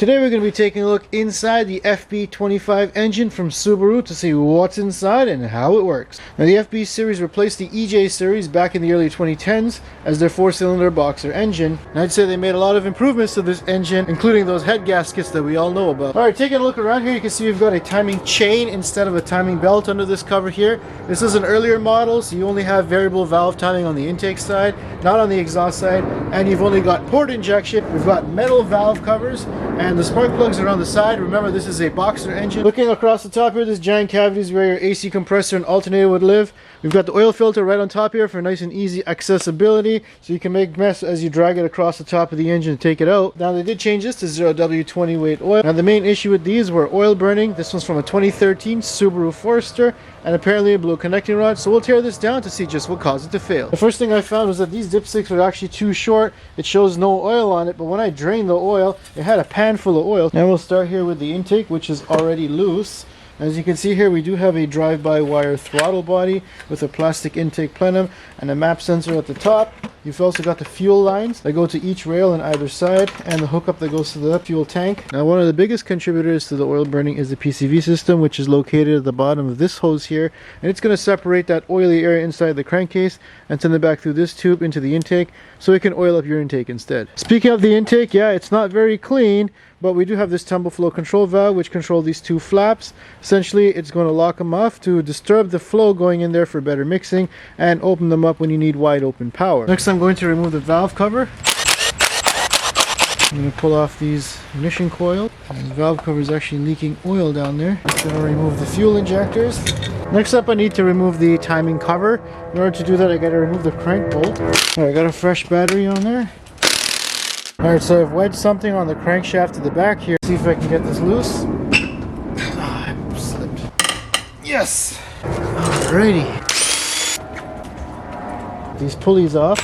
Today we're going to be taking a look inside the FB25 engine from Subaru to see what's inside and how it works. Now the FB series replaced the EJ series back in the early 2010s as their 4-cylinder boxer engine. And I'd say they made a lot of improvements to this engine, including those head gaskets that we all know about. Alright, taking a look around here, you can see we've got a timing chain instead of a timing belt under this cover here. This is an earlier model, so you only have variable valve timing on the intake side, not on the exhaust side, and you've only got port injection. We've got metal valve covers, and the spark plugs are on the side. Remember, this is a boxer engine. Looking across the top here, this giant cavity is where your AC compressor and alternator would live. We've got the oil filter right on top here for nice and easy accessibility, so you can make mess as you drag it across the top of the engine and take it out. Now they did change this to 0W20 weight oil. Now the main issue with these were oil burning. This one's from a 2013 Subaru Forester, and apparently it blew a connecting rod, so we'll tear this down to see just what caused it to fail. The first thing I found was that these dipsticks were actually too short. It shows no oil on it, but when I drained the oil, it had a pan full of oil. Now we'll start here with the intake, which is already loose. As you can see here, we do have a drive-by-wire throttle body with a plastic intake plenum and a map sensor at the top. You've also got the fuel lines that go to each rail on either side and the hookup that goes to the fuel tank. Now one of the biggest contributors to the oil burning is the PCV system, which is located at the bottom of this hose here, and it's going to separate that oily area inside the crankcase and send it back through this tube into the intake so it can oil up your intake instead. Speaking of the intake, yeah, it's not very clean, but we do have this tumble flow control valve which controls these two flaps. Essentially, it's going to lock them off to disturb the flow going in there for better mixing and open them up when you need wide open power. Next, I'm going to remove the valve cover. I'm going to pull off these ignition coils. And the valve cover is actually leaking oil down there. I'm going to remove the fuel injectors. Next up, I need to remove the timing cover. In order to do that, I got to remove the crank bolt. Alright, I got a fresh battery on there. Alright, so I've wedged something on the crankshaft to the back here. See if I can get this loose. I slipped. Yes! Alrighty. These pulleys off.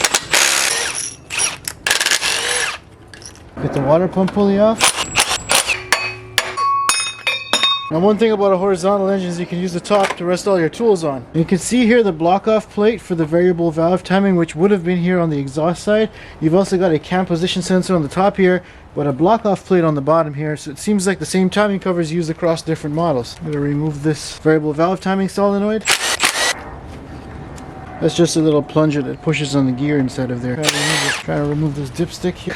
Get the water pump pulley off. Now one thing about a horizontal engine is you can use the top to rest all your tools on. And you can see here the block off plate for the variable valve timing, which would have been here on the exhaust side. You've also got a cam position sensor on the top here, but a block off plate on the bottom here, so it seems like the same timing cover is used across different models. I'm going to remove this variable valve timing solenoid. That's just a little plunger that pushes on the gear inside of there. Try to remove this dipstick here.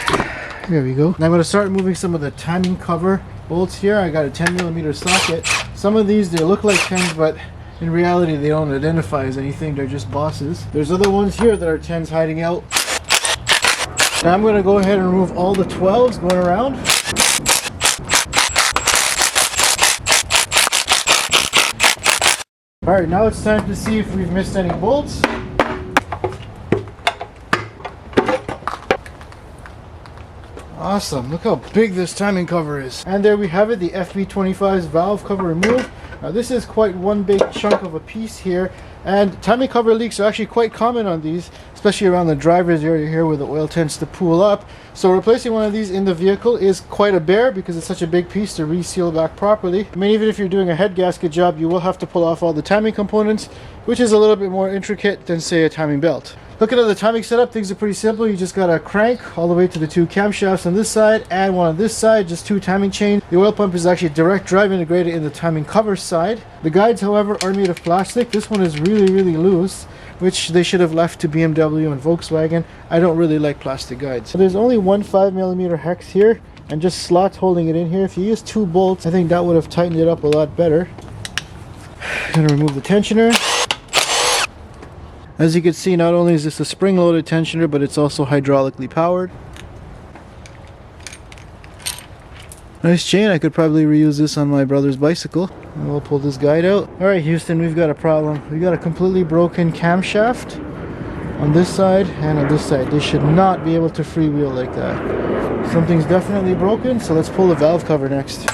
There we go. Now I'm going to start removing some of the timing cover bolts here. I got a 10mm socket. Some of these, they look like 10s, but in reality they don't identify as anything. They're just bosses. There's other ones here that are 10s hiding out. Now I'm going to go ahead and remove all the 12s going around. Alright, now it's time to see if we've missed any bolts. Awesome, look how big this timing cover is. And there we have it, the FB25's valve cover removed. Now this is quite one big chunk of a piece here, and timing cover leaks are actually quite common on these, especially around the driver's area here where the oil tends to pool up. So replacing one of these in the vehicle is quite a bear because it's such a big piece to reseal back properly. I mean, even if you're doing a head gasket job, you will have to pull off all the timing components, which is a little bit more intricate than, say, a timing belt. Looking at the timing setup, things are pretty simple. You just got a crank all the way to the two camshafts on this side and one on this side, just two timing chains. The oil pump is actually direct drive integrated in the timing cover side. The guides, however, are made of plastic. This one is really loose, which they should have left to BMW and Volkswagen. I don't really like plastic guides. So there's only one 5mm hex here and just slots holding it in here. If you use two bolts, I think that would have tightened it up a lot better. I'm going to remove the tensioner. As you can see, not only is this a spring-loaded tensioner, but it's also hydraulically powered. Nice chain. I could probably reuse this on my brother's bicycle. And we'll pull this guide out. Alright Houston, we've got a problem. We've got a completely broken camshaft on this side and on this side. They should not be able to freewheel like that. Something's definitely broken, so let's pull the valve cover next.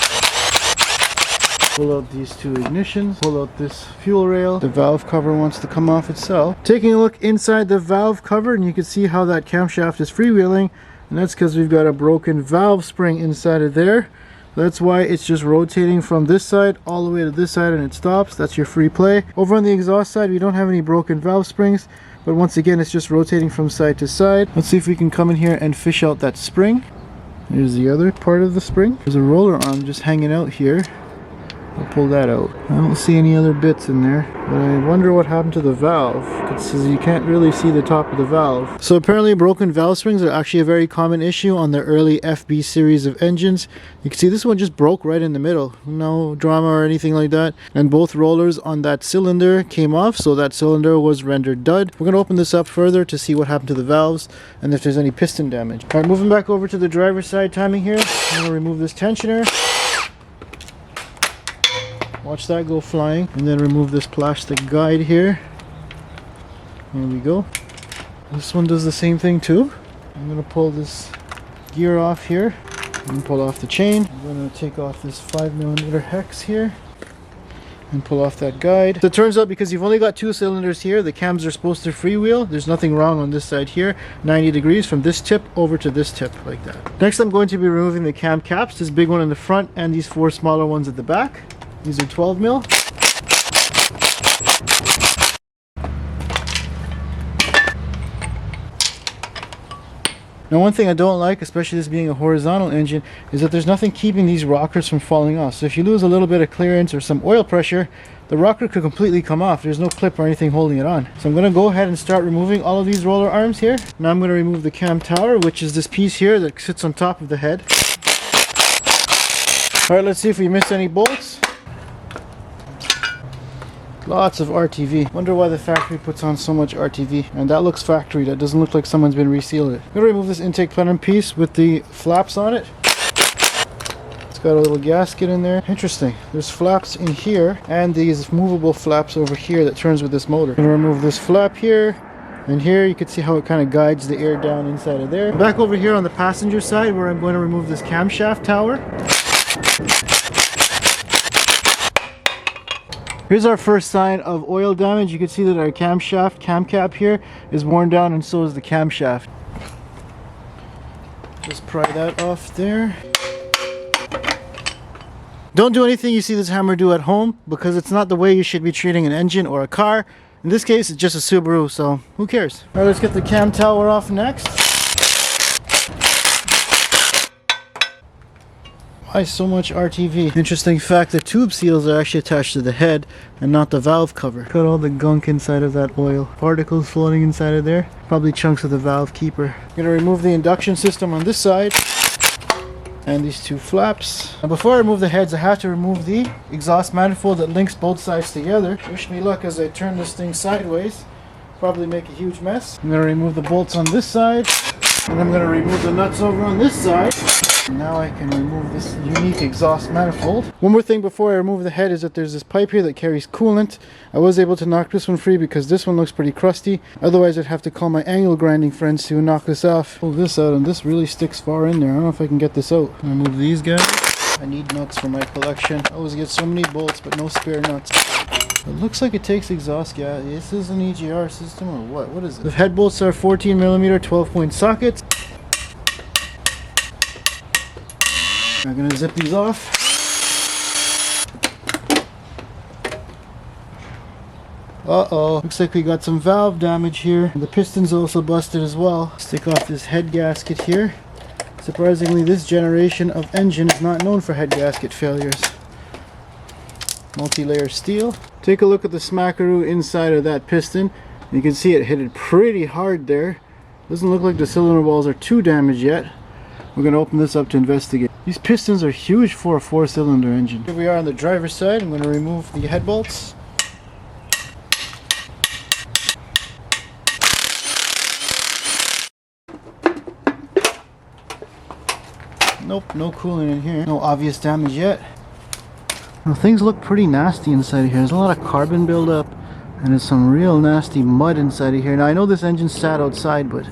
Pull out these two ignitions, pull out this fuel rail. The valve cover wants to come off itself. Taking a look inside the valve cover, and you can see how that camshaft is freewheeling, and that's because we've got a broken valve spring inside of there. That's why it's just rotating from this side all the way to this side and it stops. That's your free play. Over on the exhaust side, we don't have any broken valve springs, but once again it's just rotating from side to side. Let's see if we can come in here and fish out that spring. Here's the other part of the spring. There's a roller arm just hanging out here. I'll pull that out. I don't see any other bits in there, but I wonder what happened to the valve. It says you can't really see the top of the valve. So apparently broken valve springs are actually a very common issue on the early FB series of engines. You can see this one just broke right in the middle. No drama or anything like that. And both rollers on that cylinder came off, so that cylinder was rendered dud. We're going to open this up further to see what happened to the valves and if there's any piston damage. Alright, moving back over to the driver's side timing here. I'm going to remove this tensioner. Watch that go flying, and then remove this plastic guide here. There we go. This one does the same thing too. I'm going to pull this gear off here and pull off the chain. I'm going to take off this 5mm hex here and pull off that guide. So it turns out because you've only got 2 cylinders here, the cams are supposed to freewheel. There's nothing wrong on this side here. 90 degrees from this tip over to this tip, like that. Next I'm going to be removing the cam caps, this big one in the front and these 4 smaller ones at the back. These are 12mm. Now one thing I don't like, especially this being a horizontal engine, is that there's nothing keeping these rockers from falling off. So if you lose a little bit of clearance or some oil pressure, the rocker could completely come off. There's no clip or anything holding it on. So I'm going to go ahead and start removing all of these roller arms here. Now I'm going to remove the cam tower, which is this piece here that sits on top of the head. Alright, let's see if we missed any bolts. Lots of RTV. Wonder why the factory puts on so much RTV. And that looks factory. That doesn't look like someone's been resealed it. I'm going to remove this intake plenum piece with the flaps on it. It's got a little gasket in there. Interesting. There's flaps in here and these movable flaps over here that turns with this motor. I'm going to remove this flap here. And here you can see how it kind of guides the air down inside of there. Back over here on the passenger side where I'm going to remove this camshaft tower. Here's our first sign of oil damage. You can see that our camshaft, cam cap here is worn down, and so is the camshaft. Just pry that off there. Don't do anything you see this hammer do at home, because it's not the way you should be treating an engine or a car. In this case, it's just a Subaru, so who cares? Alright, let's get the cam tower off next. Why so much RTV? Interesting fact, the tube seals are actually attached to the head and not the valve cover. Got all the gunk inside of that oil. Particles floating inside of there. Probably chunks of the valve keeper. I'm going to remove the induction system on this side. And these 2 flaps. Now before I remove the heads, I have to remove the exhaust manifold that links both sides together. Wish me luck as I turn this thing sideways. Probably make a huge mess. I'm going to remove the bolts on this side. And I'm going to remove the nuts over on this side. Now I can remove this unique exhaust manifold. One more thing before I remove the head is that there's this pipe here that carries coolant. I was able to knock this one free because this one looks pretty crusty. Otherwise I'd have to call my angle grinding friends to knock this off. Pull this out, and this really sticks far in there. I don't know if I can get this out. Remove these guys. I need nuts for my collection. I always get so many bolts but no spare nuts. It looks like it takes exhaust gas. This is an EGR system or what? What is it? The head bolts are 14mm 12-point sockets. I'm going to zip these off. Uh-oh. Looks like we got some valve damage here. The piston's also busted as well. Stick off this head gasket here. Surprisingly, this generation of engine is not known for head gasket failures. Multi-layer steel. Take a look at the smackaroo inside of that piston. You can see it hit it pretty hard there. Doesn't look like the cylinder walls are too damaged yet. We're going to open this up to investigate. These pistons are huge for a 4-cylinder engine. Here we are on the driver's side. I'm going to remove the head bolts. Nope, no coolant in here. No obvious damage yet. Well, things look pretty nasty inside of here. There's a lot of carbon buildup and there's some real nasty mud inside of here. Now I know this engine sat outside, but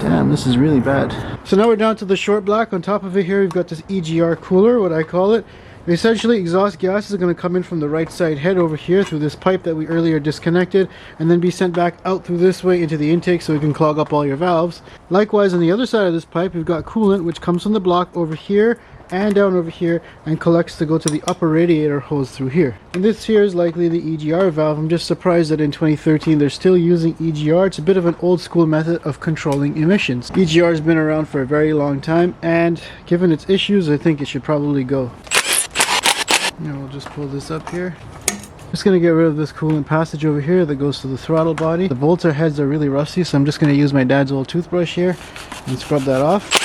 damn, this is really bad. So now we're down to the short block. On top of it here, we've got this EGR cooler, what I call it. Essentially, exhaust gases are going to come in from the right side head over here through this pipe that we earlier disconnected, and then be sent back out through this way into the intake so we can clog up all your valves. Likewise, on the other side of this pipe, we've got coolant which comes from the block over here and down over here and collects to go to the upper radiator hose through here. And this here is likely the EGR valve. I'm just surprised that in 2013 they're still using EGR. It's a bit of an old school method of controlling emissions. EGR has been around for a very long time, and given its issues, I think it should probably go. Now we'll just pull this up here. Just going to get rid of this coolant passage over here that goes to the throttle body. The bolts heads are really rusty, so I'm just going to use my dad's old toothbrush here and scrub that off.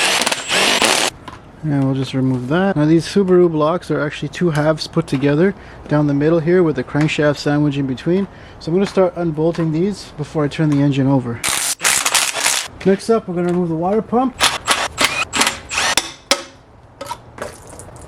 And we'll just remove that. Now these Subaru blocks are actually two halves put together down the middle here with the crankshaft sandwich in between. So I'm going to start unbolting these before I turn the engine over. Next up, we're going to remove the water pump.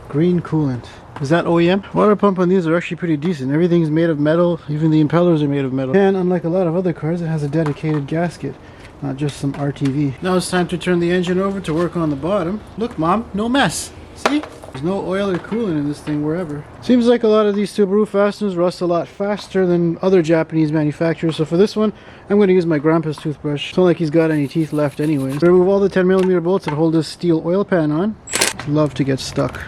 Green coolant. Is that OEM? Water pump on these are actually pretty decent. Everything's made of metal, even the impellers are made of metal. And unlike a lot of other cars, it has a dedicated gasket, not just some RTV. Now it's time to turn the engine over to work on the bottom. Look, Mom, no mess. See? There's no oil or coolant in this thing wherever. Seems like a lot of these Subaru fasteners rust a lot faster than other Japanese manufacturers, so for this one, I'm going to use my grandpa's toothbrush. It's not like he's got any teeth left anyway. Remove all the 10mm bolts that hold this steel oil pan on. Love to get stuck.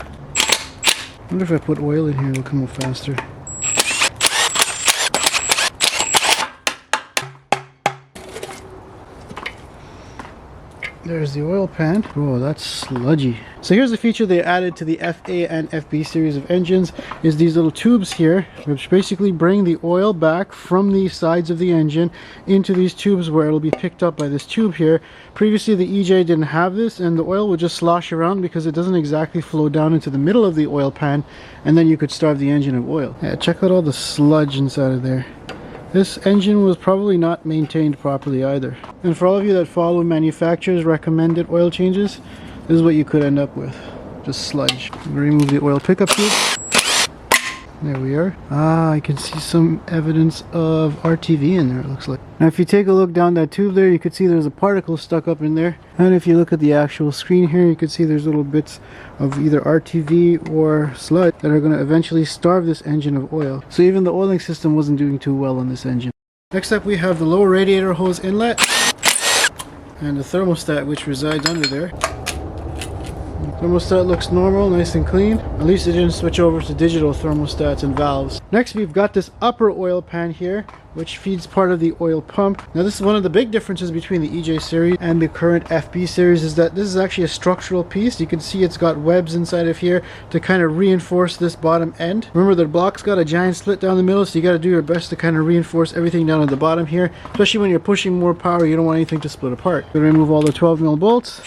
I wonder if I put oil in here, it'll come out faster. There's the oil pan. Oh, that's sludgy. So here's a feature they added to the FA and FB series of engines, is these little tubes here, which basically bring the oil back from the sides of the engine into these tubes where it'll be picked up by this tube here. Previously the EJ didn't have this, and the oil would just slosh around because it doesn't exactly flow down into the middle of the oil pan, and then you could starve the engine of oil. Yeah, check out all the sludge inside of there. This engine was probably not maintained properly either. And for all of you that follow manufacturers' recommended oil changes, this is what you could end up with. Just sludge. Remove the oil pickup tube. There we are. Ah, I can see some evidence of RTV in there, it looks like. Now if you take a look down that tube there, you can see there's a particle stuck up in there. And if you look at the actual screen here, you can see there's little bits of either RTV or sludge that are going to eventually starve this engine of oil. So even the oiling system wasn't doing too well on this engine. Next up we have the lower radiator hose inlet and the thermostat which resides under there. The thermostat looks normal, nice and clean. At least it didn't switch over to digital thermostats and valves. Next we've got this upper oil pan here, which feeds part of the oil pump. Now this is one of the big differences between the EJ series and the current FB series, is that this is actually a structural piece. You can see it's got webs inside of here to kind of reinforce this bottom end. Remember, the block's got a giant slit down the middle, so you got to do your best to kind of reinforce everything down at the bottom here. Especially when you're pushing more power, you don't want anything to split apart. We're going to remove all the 12mm bolts.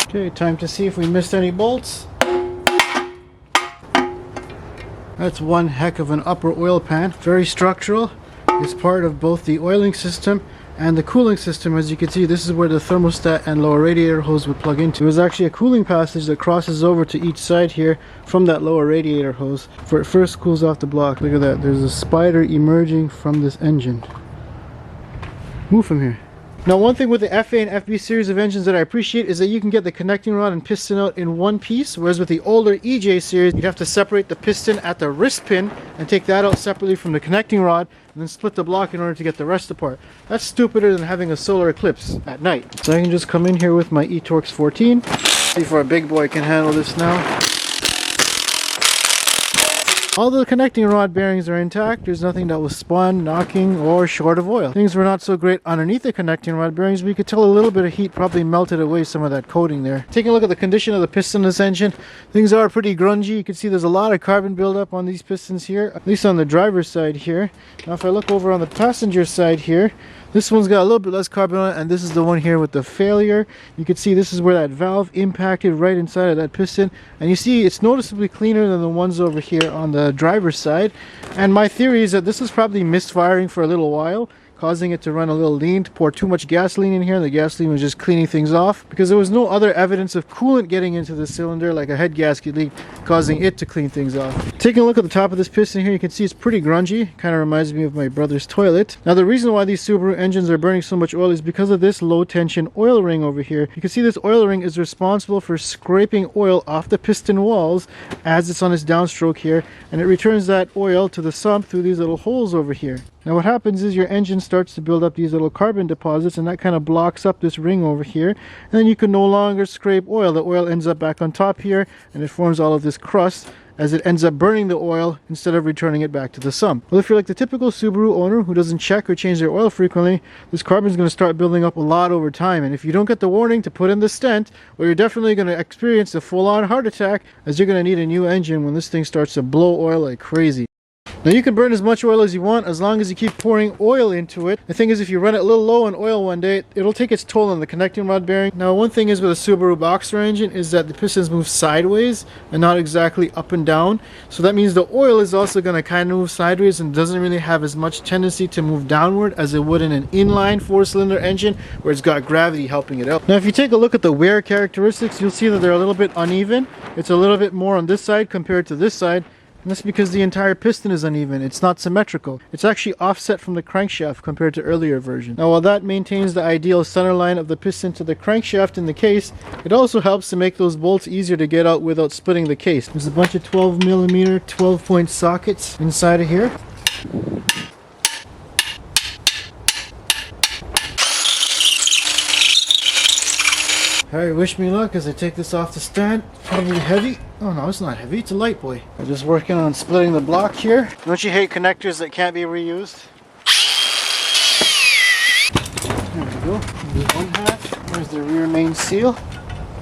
Okay, time to see if we missed any bolts. That's one heck of an upper oil pan. Very structural. It's part of both the oiling system and the cooling system. As you can see, this is where the thermostat and lower radiator hose would plug into. There's actually a cooling passage that crosses over to each side here from that lower radiator hose for it first cools off the block. Look at that. There's a spider emerging from this engine. Move from here. Now one thing with the FA and FB series of engines that I appreciate is that you can get the connecting rod and piston out in one piece, whereas with the older EJ series you'd have to separate the piston at the wrist pin and take that out separately from the connecting rod and then split the block in order to get the rest apart. That's stupider than having a solar eclipse at night. So I can just come in here with my eTorx 14. See if our big boy can handle this now. All the connecting rod bearings are intact. There's nothing that was spun, knocking, or short of oil. Things were not so great underneath the connecting rod bearings, but you could tell a little bit of heat probably melted away some of that coating there. Taking a look at the condition of the piston in this engine, things are pretty grungy. You can see there's a lot of carbon buildup on these pistons here, at least on the driver's side here. Now if I look over on the passenger side here, this one's got a little bit less carbon on it, and this is the one here with the failure. You can see this is where that valve impacted right inside of that piston, and you see it's noticeably cleaner than the ones over here on the driver's side. And my theory is that this is probably misfiring for a little while, causing it to run a little lean, to pour too much gasoline in here, and the gasoline was just cleaning things off because there was no other evidence of coolant getting into the cylinder like a head gasket leak causing it to clean things off. Taking a look at the top of this piston here, you can see it's pretty grungy. Kind of reminds me of my brother's toilet. Now the reason why these Subaru engines are burning so much oil is because of this low tension oil ring over here. You can see this oil ring is responsible for scraping oil off the piston walls as it's on its downstroke here, and it returns that oil to the sump through these little holes over here. Now what happens is your engine starts to build up these little carbon deposits, and that kind of blocks up this ring over here, and then you can no longer scrape oil. The oil ends up back on top here, and it forms all of this crust as it ends up burning the oil instead of returning it back to the sump. Well, if you're like the typical Subaru owner who doesn't check or change their oil frequently, this carbon is going to start building up a lot over time, and if you don't get the warning to put in the stent, well, you're definitely going to experience a full-on heart attack, as you're going to need a new engine when this thing starts to blow oil like crazy. Now you can burn as much oil as you want as long as you keep pouring oil into it. The thing is, if you run it a little low on oil one day, it'll take its toll on the connecting rod bearing. Now one thing is with a Subaru Boxer engine is that the pistons move sideways and not exactly up and down. So that means the oil is also going to kind of move sideways and doesn't really have as much tendency to move downward as it would in an inline 4-cylinder engine where it's got gravity helping it out. Now if you take a look at the wear characteristics, you'll see that they're a little bit uneven. It's a little bit more on this side compared to this side. And that's because the entire piston is uneven. It's not symmetrical. It's actually offset from the crankshaft compared to earlier versions. Now while that maintains the ideal center line of the piston to the crankshaft in the case, it also helps to make those bolts easier to get out without splitting the case. There's a bunch of 12mm 12-point sockets inside of here. Alright, wish me luck as I take this off the stand. Probably heavy. Oh no, it's not heavy, it's a light boy. I'm just working on splitting the block here. Don't you hate connectors that can't be reused? There we go. There's one half. There's the rear main seal.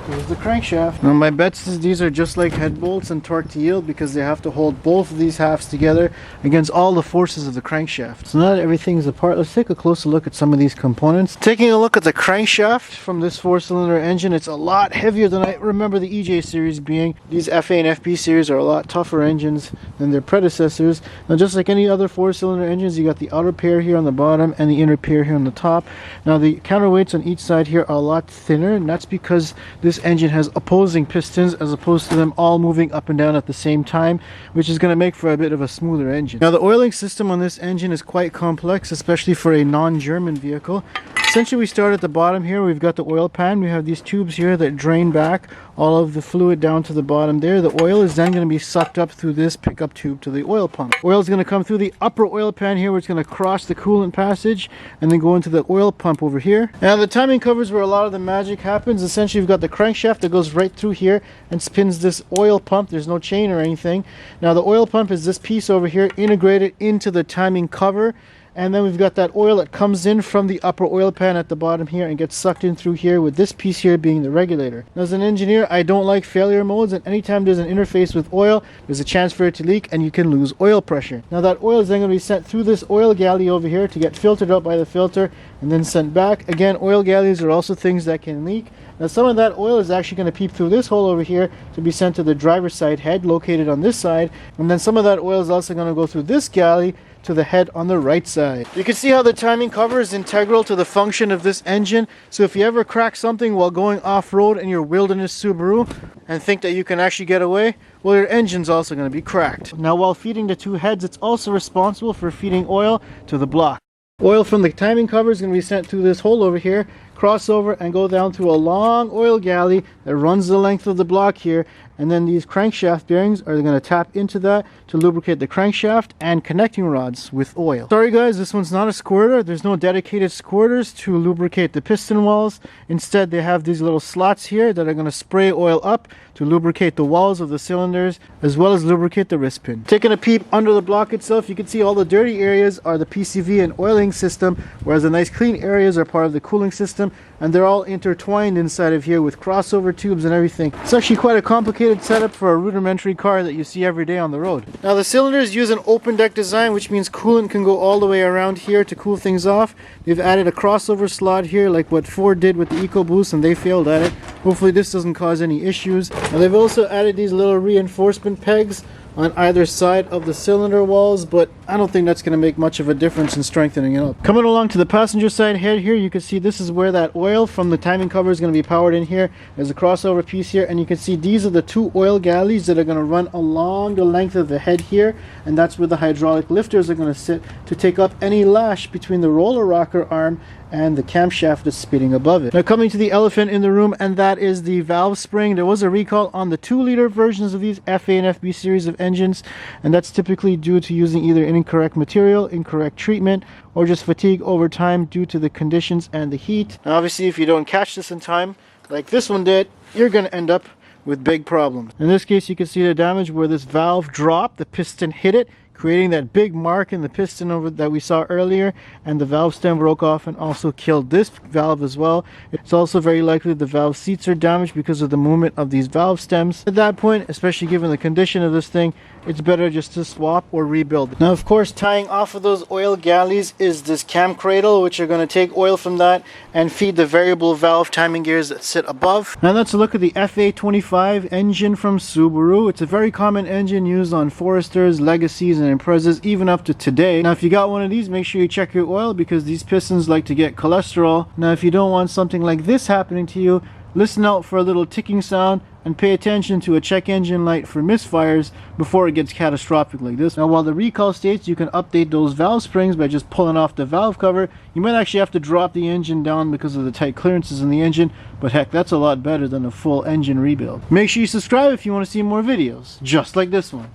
Here's the crankshaft. Now my bets is these are just like head bolts and torque to yield because they have to hold both of these halves together against all the forces of the crankshaft. So now that everything's apart, let's take a closer look at some of these components. Taking a look at the crankshaft from this 4-cylinder engine, it's a lot heavier than I remember the EJ series being. These FA and FB series are a lot tougher engines than their predecessors. Now just like any other 4-cylinder engines, you got the outer pair here on the bottom and the inner pair here on the top. Now the counterweights on each side here are a lot thinner, and that's because this engine has opposing pistons as opposed to them all moving up and down at the same time, which is going to make for a bit of a smoother engine. Now the oiling system on this engine is quite complex, especially for a non-German vehicle. Essentially we start at the bottom here. We've got the oil pan. We have these tubes here that drain back all of the fluid down to the bottom there. The oil is then going to be sucked up through this pickup tube to the oil pump. Oil is going to come through the upper oil pan here, where it's going to cross the coolant passage and then go into the oil pump over here. Now the timing covers where a lot of the magic happens. Essentially you've got the crankshaft that goes right through here and spins this oil pump. There's no chain or anything. Now the oil pump is this piece over here integrated into the timing cover. And then we've got that oil that comes in from the upper oil pan at the bottom here and gets sucked in through here, with this piece here being the regulator. Now as an engineer, I don't like failure modes, and anytime there's an interface with oil, there's a chance for it to leak and you can lose oil pressure. Now that oil is then going to be sent through this oil galley over here to get filtered out by the filter and then sent back. Again, oil galleys are also things that can leak. Now some of that oil is actually going to peep through this hole over here to be sent to the driver's side head located on this side, and then some of that oil is also going to go through this galley to the head on the right side. You can see how the timing cover is integral to the function of this engine. So if you ever crack something while going off-road in your wilderness Subaru and think that you can actually get away, well, your engine's also going to be cracked. Now while feeding the two heads, it's also responsible for feeding oil to the block. Oil from the timing cover is going to be sent through this hole over here, cross over and go down through a long oil galley that runs the length of the block here, and then these crankshaft bearings are going to tap into that to lubricate the crankshaft and connecting rods with oil. Sorry guys, this one's not a squirter. There's no dedicated squirters to lubricate the piston walls. Instead, they have these little slots here that are going to spray oil up to lubricate the walls of the cylinders as well as lubricate the wrist pin. Taking a peep under the block itself, you can see all the dirty areas are the PCV and oiling system, whereas the nice clean areas are part of the cooling system, and they're all intertwined inside of here with crossover tubes and everything. It's actually quite a complicated setup for a rudimentary car that you see every day on the road. Now the cylinders use an open deck design, which means coolant can go all the way around here to cool things off. They've added a crossover slot here like what Ford did with the EcoBoost, and they failed at it. Hopefully this doesn't cause any issues. Now they've also added these little reinforcement pegs on either side of the cylinder walls, but I don't think that's going to make much of a difference in strengthening it up. Coming along to the passenger side head here, you can see this is where that oil from the timing cover is going to be powered in here. There's a crossover piece here, and you can see these are the two oil galleys that are going to run along the length of the head here, and that's where the hydraulic lifters are going to sit to take up any lash between the roller rocker arm and the camshaft is spitting above it. Now coming to the elephant in the room, and that is the valve spring. There was a recall on the 2-liter versions of these FA and FB series of engines, and that's typically due to using either an incorrect material, incorrect treatment, or just fatigue over time due to the conditions and the heat. Now obviously if you don't catch this in time, like this one did, you're going to end up with big problems. In this case, you can see the damage where this valve dropped, the piston hit it, creating that big mark in the piston over that we saw earlier, and the valve stem broke off and also killed this valve as well. It's also very likely the valve seats are damaged because of the movement of these valve stems. At that point, especially given the condition of this thing, it's better just to swap or rebuild it. Now of course, tying off of those oil galleys is this cam cradle, which are going to take oil from that and feed the variable valve timing gears that sit above. Now let's look at the FA25 engine from Subaru. It's a very common engine used on Foresters, Legacies, and Imprezas, even up to today. Now if you got one of these, make sure you check your oil because these pistons like to get cholesterol. Now if you don't want something like this happening to you, listen out for a little ticking sound and pay attention to a check engine light for misfires before it gets catastrophic like this. Now while the recall states you can update those valve springs by just pulling off the valve cover, you might actually have to drop the engine down because of the tight clearances in the engine, but heck, that's a lot better than a full engine rebuild. Make sure you subscribe if you want to see more videos just like this one.